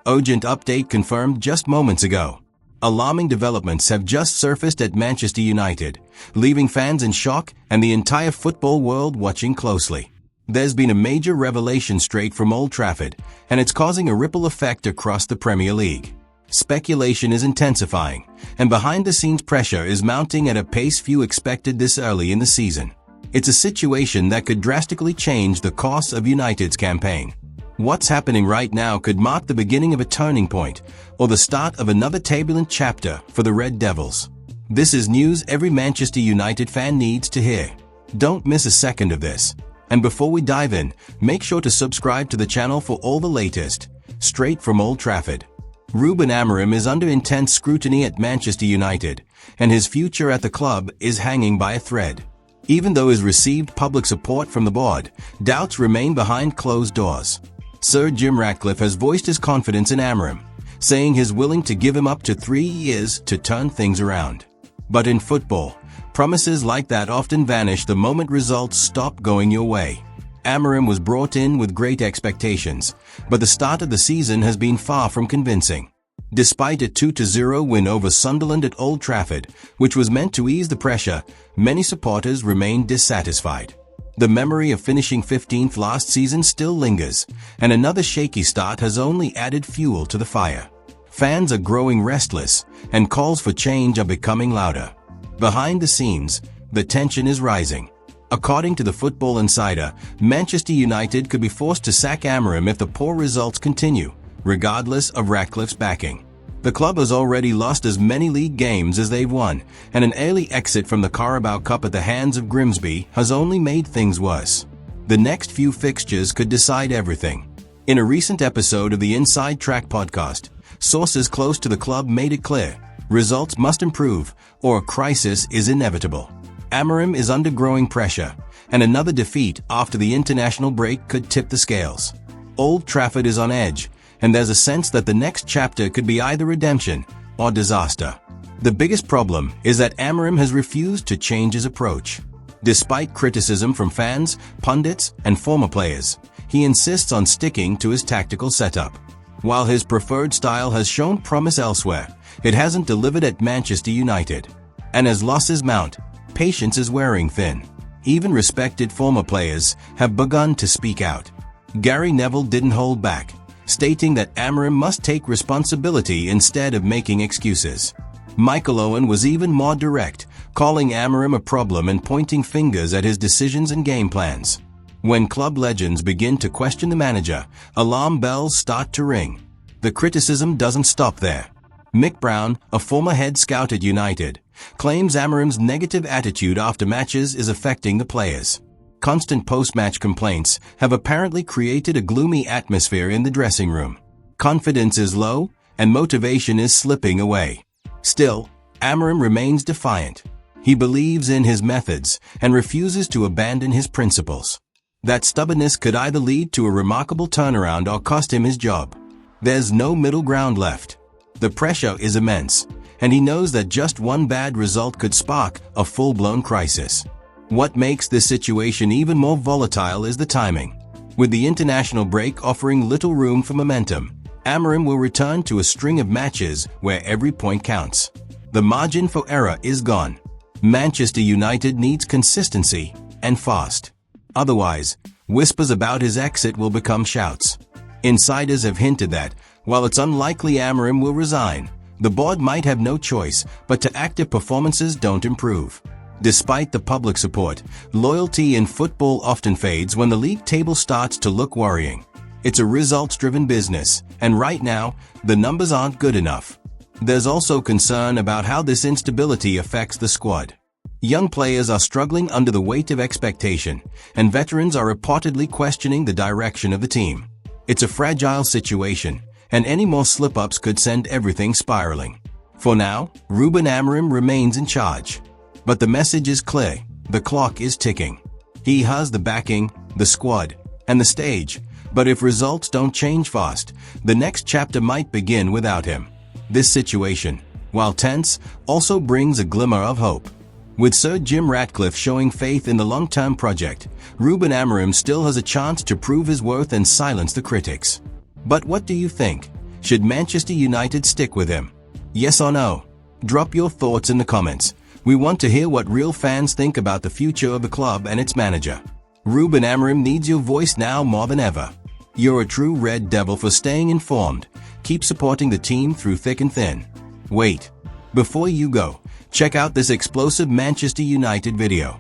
Urgent update confirmed just moments ago. Alarming developments have just surfaced at Manchester United, leaving fans in shock and the entire football world watching closely. There's been a major revelation straight from Old Trafford, and it's causing a ripple effect across the Premier League. Speculation is intensifying, and behind-the-scenes pressure is mounting at a pace few expected this early in the season. It's a situation that could drastically change the course of United's campaign. What's happening right now could mark the beginning of a turning point, or the start of another turbulent chapter for the Red Devils. This is news every Manchester United fan needs to hear. Don't miss a second of this. And before we dive in, make sure to subscribe to the channel for all the latest, straight from Old Trafford. Ruben Amorim is under intense scrutiny at Manchester United, and his future at the club is hanging by a thread. Even though he's received public support from the board, doubts remain behind closed doors. Sir Jim Ratcliffe has voiced his confidence in Amorim, saying he's willing to give him up to 3 years to turn things around. But in football, promises like that often vanish the moment results stop going your way. Amorim was brought in with great expectations, but the start of the season has been far from convincing. Despite a 2-0 win over Sunderland at Old Trafford, which was meant to ease the pressure, many supporters remain dissatisfied. The memory of finishing 15th last season still lingers, and another shaky start has only added fuel to the fire. Fans are growing restless, and calls for change are becoming louder. Behind the scenes, the tension is rising. According to the Football Insider, Manchester United could be forced to sack Amorim if the poor results continue, regardless of Ratcliffe's backing. The club has already lost as many league games as they've won, and an early exit from the Carabao Cup at the hands of Grimsby has only made things worse. The next few fixtures could decide everything. In a recent episode of the Inside Track podcast, sources close to the club made it clear, results must improve, or a crisis is inevitable. Amorim is under growing pressure, and another defeat after the international break could tip the scales. Old Trafford is on edge, and there's a sense that the next chapter could be either redemption or disaster. The biggest problem is that Amorim has refused to change his approach. Despite criticism from fans, pundits, and former players, he insists on sticking to his tactical setup. While his preferred style has shown promise elsewhere, it hasn't delivered at Manchester United. And as losses mount, patience is wearing thin. Even respected former players have begun to speak out. Gary Neville didn't hold back, stating that Amorim must take responsibility instead of making excuses. Michael Owen was even more direct, calling Amorim a problem and pointing fingers at his decisions and game plans. When club legends begin to question the manager, alarm bells start to ring. The criticism doesn't stop there. Mick Brown, a former head scout at United, claims Amorim's negative attitude after matches is affecting the players. Constant post-match complaints have apparently created a gloomy atmosphere in the dressing room. Confidence is low, and motivation is slipping away. Still, Amorim remains defiant. He believes in his methods and refuses to abandon his principles. That stubbornness could either lead to a remarkable turnaround or cost him his job. There's no middle ground left. The pressure is immense, and he knows that just one bad result could spark a full-blown crisis. What makes this situation even more volatile is the timing. With the international break offering little room for momentum, Amorim will return to a string of matches where every point counts. The margin for error is gone. Manchester United needs consistency, and fast. Otherwise, whispers about his exit will become shouts. Insiders have hinted that, while it's unlikely Amorim will resign, the board might have no choice but to act if performances don't improve. Despite the public support, loyalty in football often fades when the league table starts to look worrying. It's a results-driven business, and right now, the numbers aren't good enough. There's also concern about how this instability affects the squad. Young players are struggling under the weight of expectation, and veterans are reportedly questioning the direction of the team. It's a fragile situation, and any more slip-ups could send everything spiraling. For now, Ruben Amorim remains in charge. But the message is clear, the clock is ticking. He has the backing, the squad, and the stage, but if results don't change fast, the next chapter might begin without him. This situation, while tense, also brings a glimmer of hope. With Sir Jim Ratcliffe showing faith in the long-term project, Ruben Amorim still has a chance to prove his worth and silence the critics. But what do you think? Should Manchester United stick with him? Yes or no? Drop your thoughts in the comments. We want to hear what real fans think about the future of the club and its manager. Ruben Amorim needs your voice now more than ever. You're a true Red Devil for staying informed. Keep supporting the team through thick and thin. Wait. Before you go, check out this explosive Manchester United video.